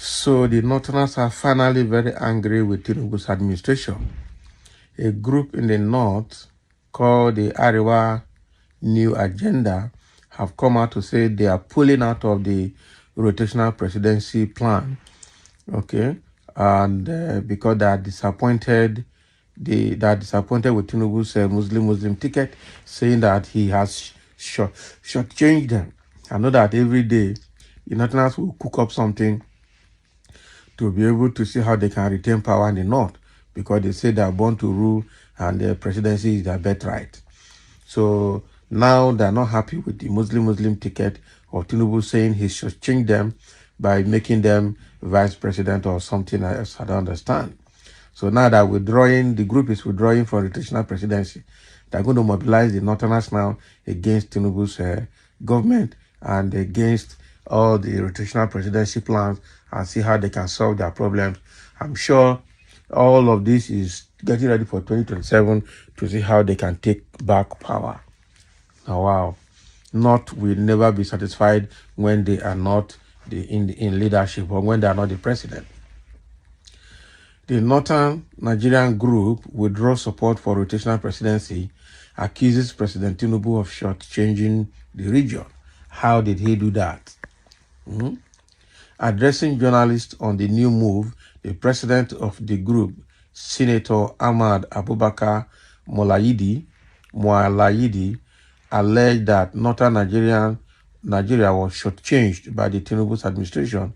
So the Northerners are finally very angry with Tinubu's administration. A group in the North called the Arewa New Agenda have come out to say they are pulling out of the rotational presidency plan, okay, and because they are disappointed, with Tinubu's Muslim ticket, saying that he has shortchanged them. I know that every day the Northerners will cook up something to be able to see how they can retain power in the North, because they say they are born to rule and the presidency is their birthright. So now they're not happy with the Muslim ticket of Tinubu, saying he should change them by making them vice president or something else. I don't understand. So now that the group is withdrawing from rotational presidency. They're going to mobilize the Northerners now against Tinubu's government and against all the rotational presidency plans and see how they can solve their problems. I'm sure all of this is getting ready for 2027 to see how they can take back power. Now, wow. North will never be satisfied when they are not in leadership or when they are not the president. The Northern Nigerian group withdraws support for rotational presidency, accuses President Tinubu of shortchanging the region. How did he do that? Addressing journalists on the new move, the president of the group, Senator Ahmad Abubakar Molayidi, alleged that Northern Nigeria was shortchanged by the Tinubu's administration,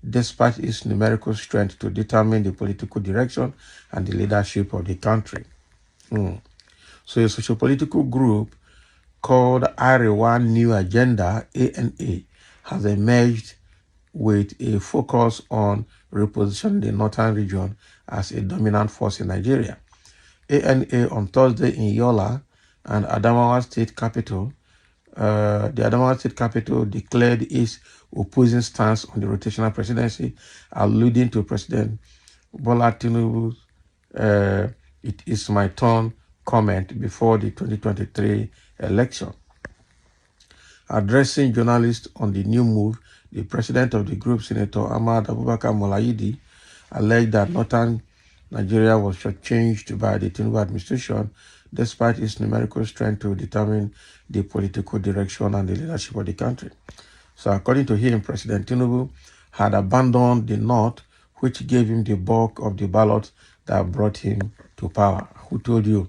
despite its numerical strength to determine the political direction and the leadership of the country. So a socio-political group called Arewa New Agenda, ANA, has emerged with a focus on repositioning the northern region as a dominant force in Nigeria. ANA on Thursday in Yola and Adamawa State Capital, the Adamawa State Capital declared its opposing stance on the rotational presidency, alluding to President Bola Tinubu's "it is my turn" comment before the 2023 election. Addressing journalists on the new move, the president of the group, Senator Ahmad Abubakar Molayidi, alleged that Northern Nigeria was shortchanged by the Tinubu administration, despite its numerical strength to determine the political direction and the leadership of the country. So according to him, President Tinubu had abandoned the North, which gave him the bulk of the ballots that brought him to power. Who told you?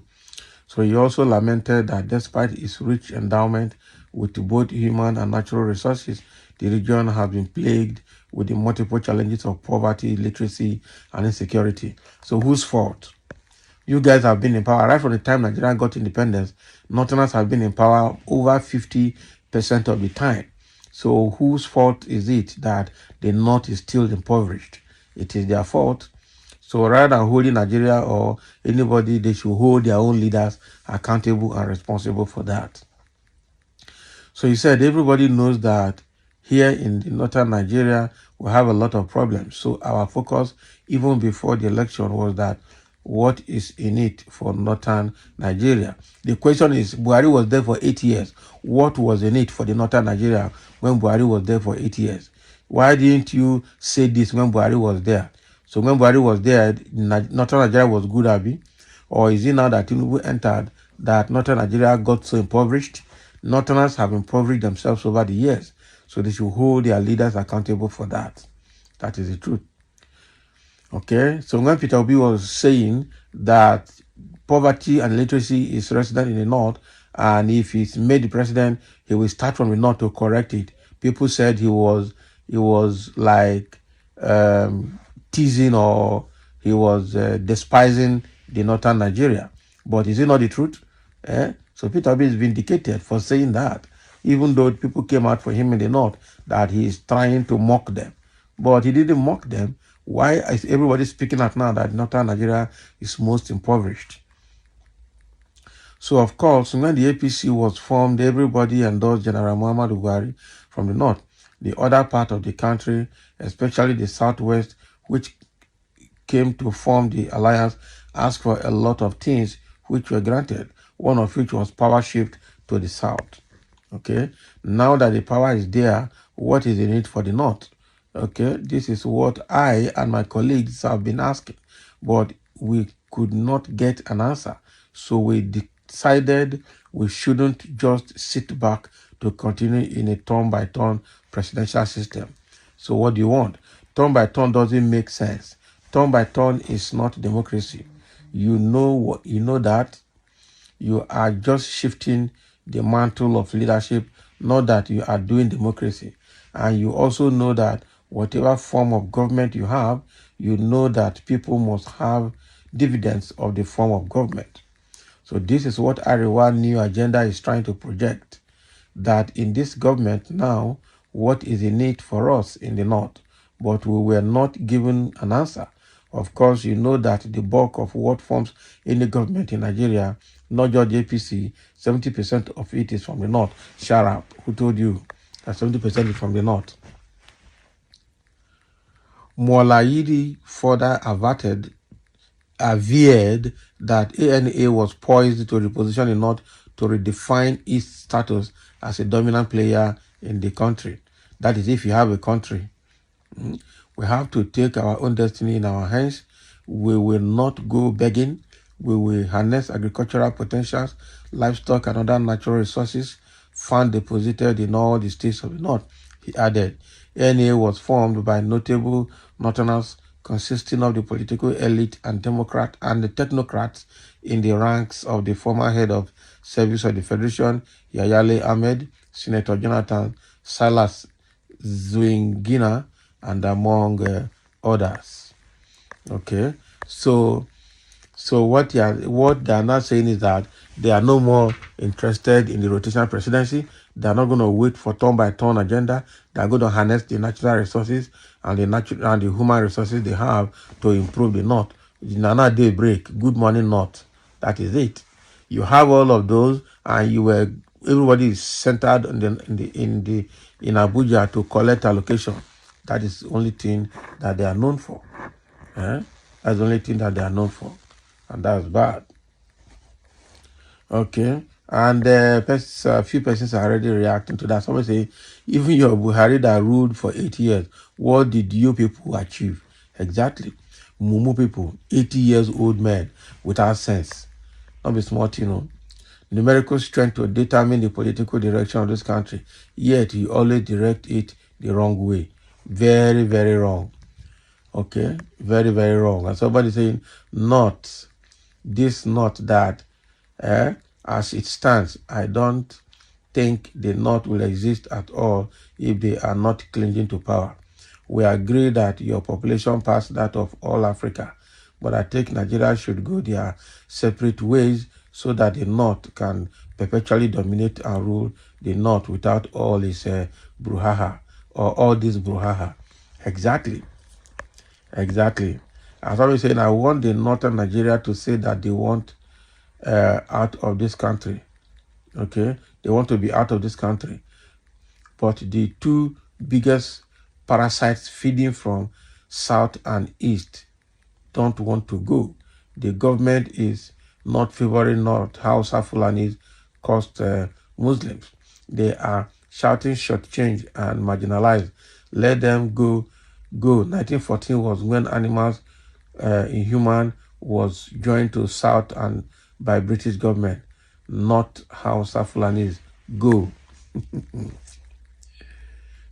So he also lamented that despite its rich endowment with both human and natural resources, the region has been plagued with the multiple challenges of poverty, illiteracy, and insecurity. So whose fault? You guys have been in power right from the time Nigeria got independence. Northerners have been in power over 50% of the time. So whose fault is it that the North is still impoverished? It is their fault. So rather than holding Nigeria or anybody, they should hold their own leaders accountable and responsible for that. So he said everybody knows that here in the northern Nigeria, we have a lot of problems. So our focus, even before the election, was that what is in it for northern Nigeria? The question is, Buhari was there for 8 years. What was in it for the northern Nigeria when Buhari was there for 8 years? Why didn't you say this when Buhari was there? So when Buhari was there, northern Nigeria was good, Abi? Or is it now that Tinubu entered that northern Nigeria got so impoverished? Northerners have impoverished themselves over the years. So they should hold their leaders accountable for that. That is the truth. Okay, so when Peter Obi was saying that poverty and illiteracy is resident in the North, and if he's made the president, he will start from the North to correct it, people said he was like teasing, or he was despising the northern Nigeria. But is it not the truth? So Peter Obi is vindicated for saying that, even though people came out for him in the North, that he is trying to mock them. But he didn't mock them. Why is everybody speaking out now that northern Nigeria is most impoverished? So, of course, when the APC was formed, everybody endorsed General Muhammadu Buhari from the North. The other part of the country, especially the Southwest, which came to form the alliance, asked for a lot of things which were granted, one of which was power shift to the South. Okay, now that the power is there, what is in it for the North? Okay, this is what I and my colleagues have been asking, but we could not get an answer. So we decided we shouldn't just sit back to continue in a turn-by-turn presidential system. So what do you want? Turn-by-turn doesn't make sense. Turn-by-turn is not democracy. You know that you are just shifting the mantle of leadership, not that you are doing democracy. And you also know that whatever form of government you have, you know that people must have dividends of the form of government. So this is what Ariwa New Agenda is trying to project, that in this government now, what is in it for us in the North? But we were not given an answer. Of course, you know that the bulk of what forms any government in Nigeria, not just APC, 70% of it is from the North. Shut up. Who told you that 70% is from the North? Molayidi further averred that ANA was poised to reposition the North to redefine its status as a dominant player in the country. That is, if you have a country. We have to take our own destiny in our hands. We will not go begging. We will harness agricultural potentials, livestock, and other natural resources found deposited in all the states of the North, he added. ANA was formed by notable Northerners consisting of the political elite and Democrat and the technocrats in the ranks of the former head of service of the Federation, Yayale Ahmed, Senator Jonathan Salas Zwingina, and among others. Okay, so what they are not saying is that they are no more interested in the rotational presidency. They are not going to wait for turn-by-turn agenda. They are going to harness the natural resources and the human resources they have to improve the North. Nana daybreak, good morning North. That is it. You have all of those, and everybody is centered in Abuja to collect allocation. That is the only thing that they are known for. That's the only thing that they are known for. And that's bad. Okay. And a few persons are already reacting to that. Somebody say, even your Buhari that ruled for 8 years, what did you people achieve? Exactly. Mumu people, 80 years old men without sense. Not be smart, numerical strength to determine the political direction of this country, yet you always direct it the wrong way. Very, very wrong. Okay? Very, very wrong. And somebody saying, not this, not that. As it stands, I don't think the North will exist at all if they are not clinging to power. We agree that your population passed that of all Africa, but I think Nigeria should go their separate ways so that the North can perpetually dominate and rule the North without all this brouhaha or all this brouhaha. Exactly. As I was saying, I want the Northern Nigeria to say that they want out of this country. Okay, they want to be out of this country. But the two biggest parasites feeding from south and east don't want to go. The government is not favoring North Hausa Fulanis caused Muslims. They are shouting shortchange and marginalized. Let them go. 1914 was when animals inhuman was joined to south and by British government. Not Hausa Fulanis. Go.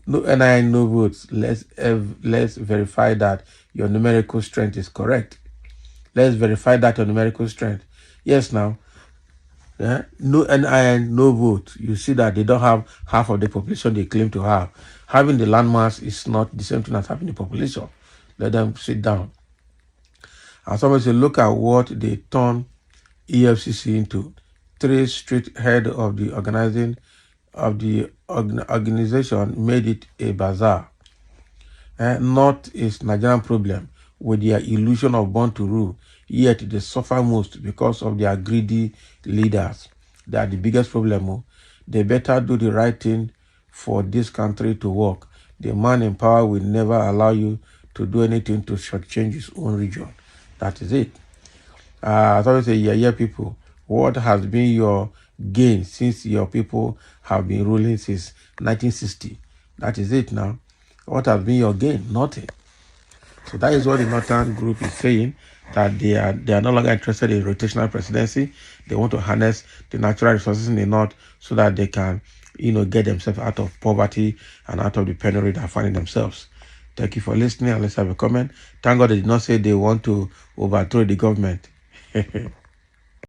No NI, no votes. Let's verify that your numerical strength is correct. Let's verify that your numerical strength. Yes, now. Yeah? No NI, no vote. You see that they don't have half of the population they claim to have. Having the landmass is not the same thing as having the population. Let them sit down. And somebody say, look at what they turn EFCC into. 3 straight head of the organization made it a bazaar. Not is Nigerian problem with their illusion of born to rule, yet they suffer most because of their greedy leaders. They are the biggest problem. They better do the right thing for this country to work. The man in power will never allow you to do anything to shortchange his own region. That is it. I always say, yeah, people, what has been your gain since your people have been ruling since 1960? That is it now. What has been your gain? Nothing. So that is what the Northern group is saying, that they are no longer interested in rotational presidency. They want to harness the natural resources in the North so that they can, get themselves out of poverty and out of the penury they are finding themselves. Thank you for listening, and let's have a comment. Thank God they did not say they want to overthrow the government.